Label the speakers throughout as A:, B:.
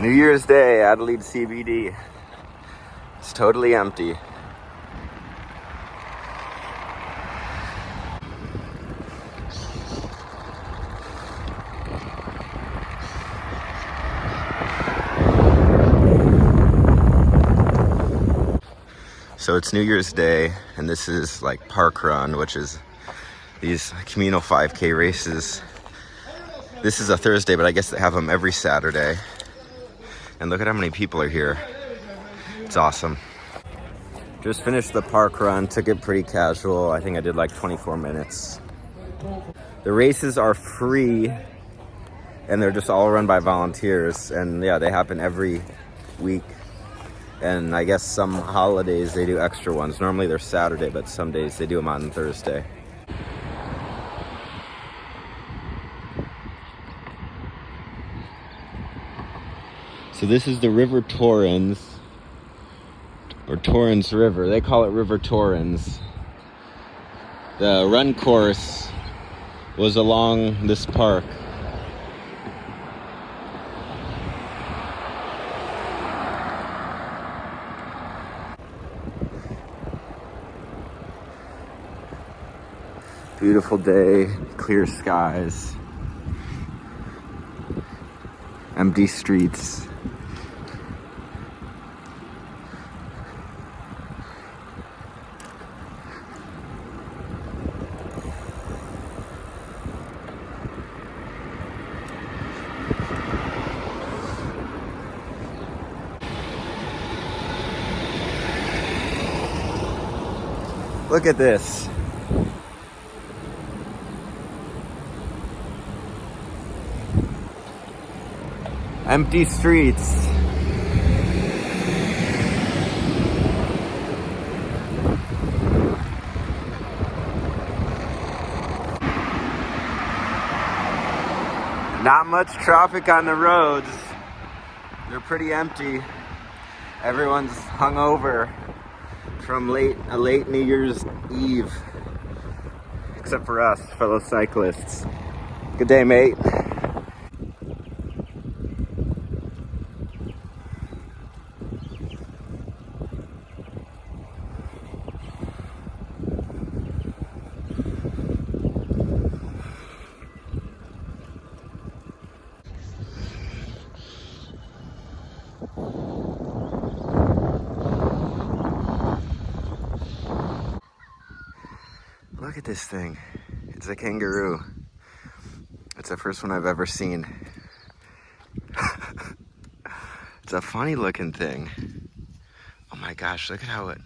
A: New Year's Day, Adelaide CBD. It's totally empty. So it's New Year's Day, and this is like Park Run, which is these communal 5K races. This is a Thursday, but I guess they have them every Saturday. And look at how many people are here. It's awesome. Just finished the park run, took it pretty casual. I think I did like 24 minutes. The races are free, and they're just all run by volunteers. And yeah, they happen every week. And I guess some holidays they do extra ones. Normally they're Saturday, but some days they do them on Thursday. So this is the River Torrens, or Torrens River. They call it River Torrens. The run course was along this park. Beautiful day, clear skies, empty streets. Look at this. Empty streets. Not much traffic on the roads. They're pretty empty. Everyone's hungover from a late New Year's Eve. Except for us, fellow cyclists. Good day, mate. Look at this thing. It's a kangaroo. It's the first one I've ever seen. It's a funny looking thing. Oh my gosh, look at how it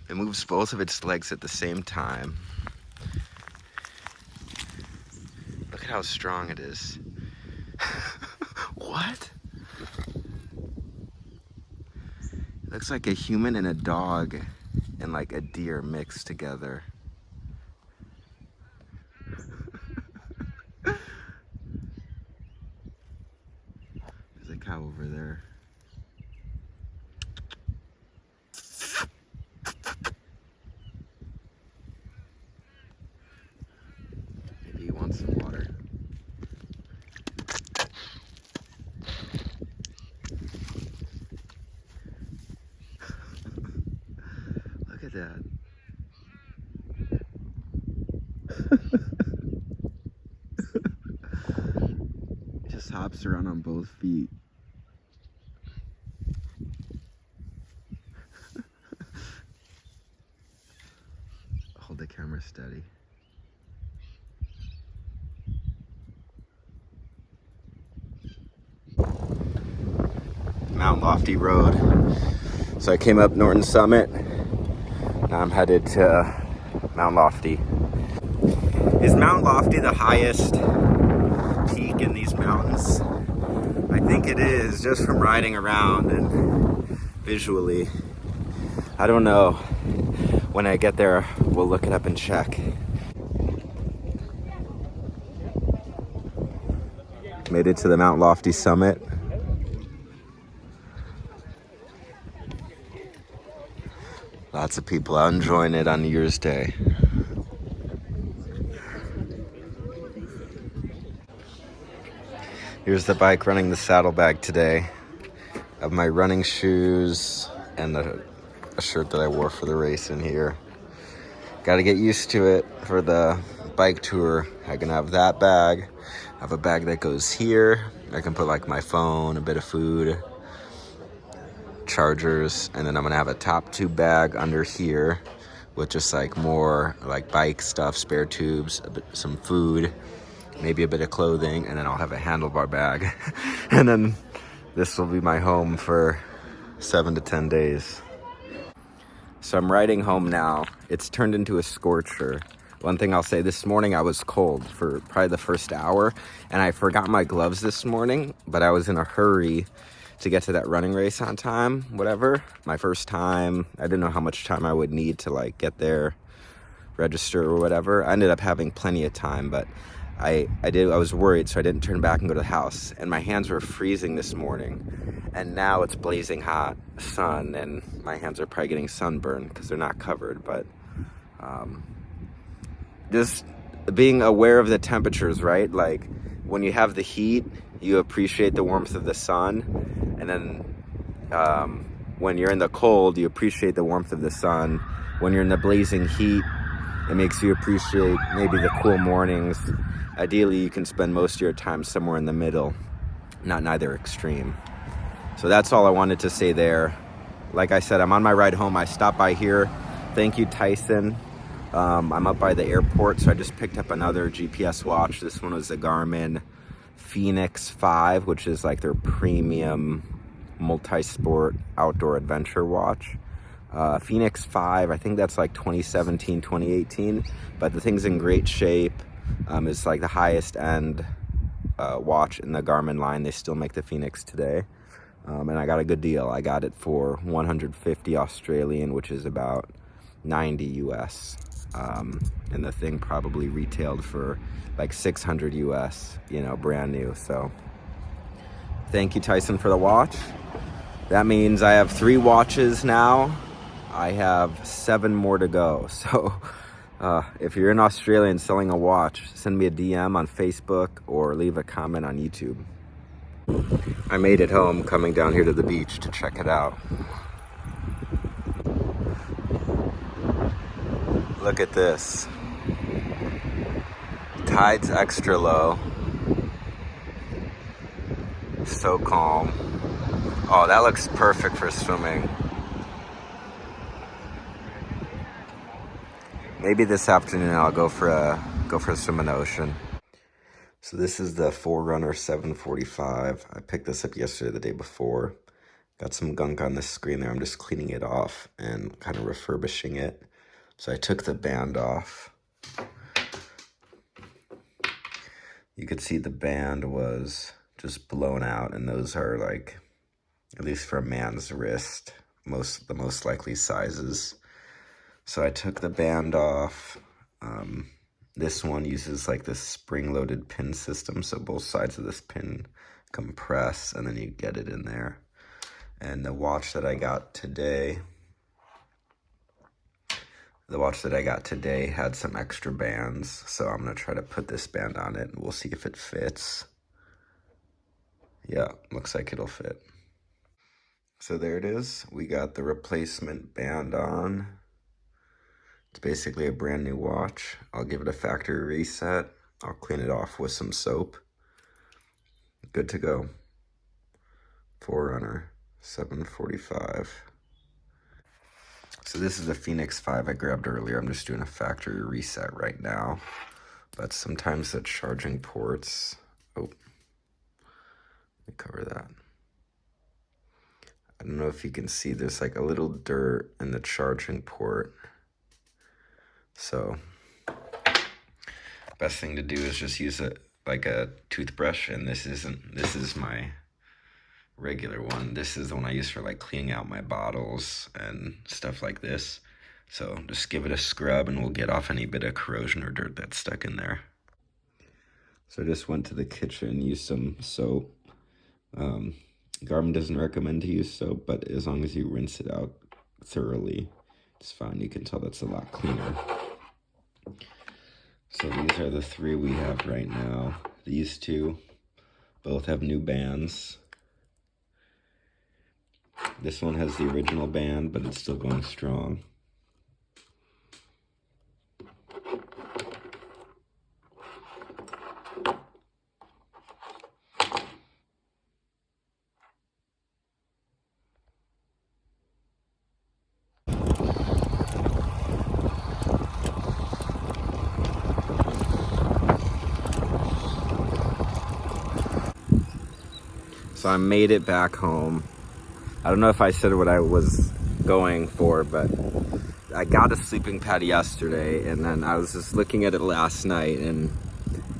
A: moves both of its legs at the same time. Look at how strong it is. What? It looks like a human and a dog and like a deer mixed together. There's a cow over there. Maybe he wants some water. Look at that. It just hops around on both feet. Hold the camera steady. Mount Lofty Road. So I came up Norton Summit. Now I'm headed to Mount Lofty. Is Mount Lofty the highest peak in these mountains? I think it is, just from riding around and visually. I don't know. When I get there, we'll look it up and check. Made it to the Mount Lofty summit. Lots of people out enjoying it on New Year's Day. Here's the bike running the saddlebag today. I have my running shoes and a shirt that I wore for the race in here. Got to get used to it for the bike tour. I can have that bag. I have a bag that goes here. I can put like my phone, a bit of food, chargers, and then I'm gonna have a top tube bag under here with just like more like bike stuff, spare tubes, some food, maybe a bit of clothing, and then I'll have a handlebar bag. And then this will be my home for 7 to 10 days. So I'm riding home now. It's turned into a scorcher. One thing I'll say, this morning I was cold for probably the first hour, and I forgot my gloves this morning, but I was in a hurry to get to that running race on time, whatever. My first time, I didn't know how much time I would need to like get there, register or whatever. I ended up having plenty of time, but I was worried, so I didn't turn back and go to the house. And my hands were freezing this morning, and now it's blazing hot sun, and my hands are probably getting sunburned because they're not covered. But just being aware of the temperatures, right? Like when you have the heat, you appreciate the warmth of the sun, and then when you're in the cold, you appreciate the warmth of the sun. When you're in the blazing heat, it makes you appreciate maybe the cool mornings. Ideally, you can spend most of your time somewhere in the middle, not neither extreme. So that's all I wanted to say there. Like I said, I'm on my ride home. I stopped by here. Thank you, Tyson. I'm up by the airport, so I just picked up another GPS watch. This one was the Garmin Phoenix 5, which is like their premium multi-sport outdoor adventure watch. Phoenix 5, I think that's like 2017, 2018, but the thing's in great shape. It's like the highest end watch in the Garmin line. They still make the Phoenix today. And I got a good deal. I got it for 150 Australian, which is about 90 US. And the thing probably retailed for like 600 US, you know, brand new. So thank you, Tyson, for the watch. That means I have 3 watches now. I have 7 more to go. So if you're in Australia and selling a watch, send me a DM on Facebook or leave a comment on YouTube. I made it home, coming down here to the beach to check it out. Look at this. Tide's extra low. So calm. Oh, that looks perfect for swimming. Maybe this afternoon I'll go for a swim in the ocean. So this is the Forerunner 745. I picked this up yesterday, the day before. Got some gunk on the screen there. I'm just cleaning it off and kind of refurbishing it. So I took the band off. You could see the band was just blown out, and those are like, at least for a man's wrist, the most likely sizes. So I took the band off. This one uses like this spring-loaded pin system, so both sides of this pin compress, and then you get it in there. And the watch that I got today had some extra bands, so I'm gonna try to put this band on it, and we'll see if it fits. Yeah, looks like it'll fit. So there it is. We got the replacement band on. It's basically a brand new watch. I'll give it a factory reset. I'll clean it off with some soap. Good to go. Forerunner 745. So this is the Phoenix 5 I grabbed earlier. I'm just doing a factory reset right now. But sometimes the charging ports... Oh, let me cover that. I don't know if you can see, there's like a little dirt in the charging port. So best thing to do is just use like a toothbrush, and this is my regular one. This is the one I use for like cleaning out my bottles and stuff like this. So just give it a scrub and we'll get off any bit of corrosion or dirt that's stuck in there. So I just went to the kitchen, used some soap. Garmin doesn't recommend to use soap, but as long as you rinse it out thoroughly, it's fine. You can tell that's a lot cleaner. So these are the 3 we have right now. These 2, Both have new bands. This one has the original band, but it's still going strong. So I made it back home. I don't know if I said what I was going for, but I got a sleeping pad yesterday, and then I was just looking at it last night, and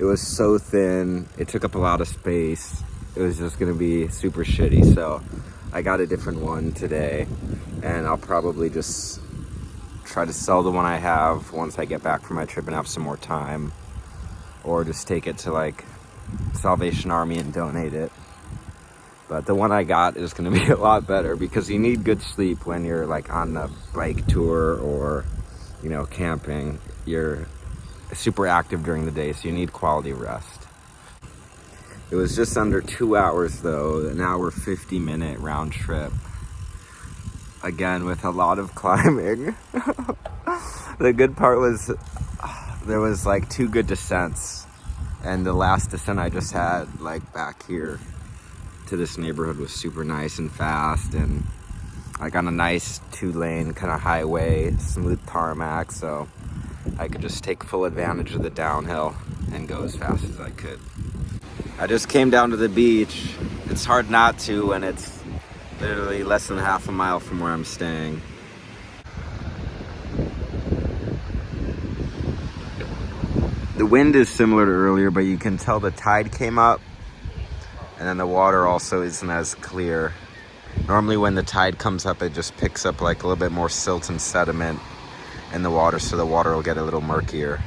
A: it was so thin. It took up a lot of space. It was just gonna be super shitty. So I got a different one today, and I'll probably just try to sell the one I have once I get back from my trip and have some more time, or just take it to like Salvation Army and donate it. But the one I got is gonna be a lot better because you need good sleep when you're like on a bike tour or, you know, camping. You're super active during the day, so you need quality rest. It was just under 2 hours though, an hour 50-minute round trip. Again, with a lot of climbing. The good part was there was like 2 good descents, and the last descent I just had like back here to this neighborhood was super nice and fast, and like on a nice 2-lane kind of highway, smooth tarmac, so I could just take full advantage of the downhill and go as fast as I could. I just came down to the beach. It's hard not to when it's literally less than half a mile from where I'm staying. The wind is similar to earlier, but you can tell the tide came up, and then the water also isn't as clear. Normally when the tide comes up, it just picks up like a little bit more silt and sediment in the water, so the water will get a little murkier.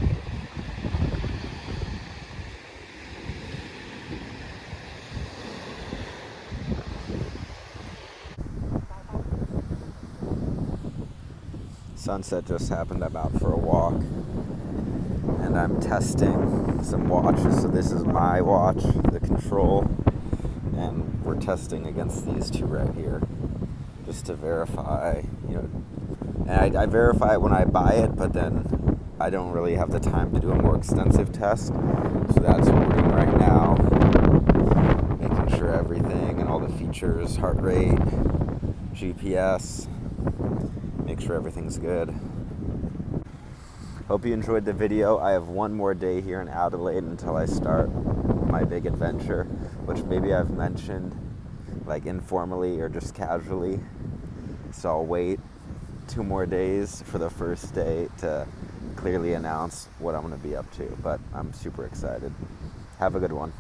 A: Sunset just happened. I'm out for a walk, and I'm testing some watches. So this is my watch, the Control, and we're testing against these two right here, just to verify, you know. And I verify it when I buy it, but then I don't really have the time to do a more extensive test. So that's what we're doing right now, making sure everything and all the features, heart rate, GPS, make sure everything's good. Hope you enjoyed the video. I have one more day here in Adelaide until I start my big adventure, which maybe I've mentioned like informally or just casually. So I'll wait 2 more days for the first day to clearly announce what I'm going to be up to, but I'm super excited. Have a good one.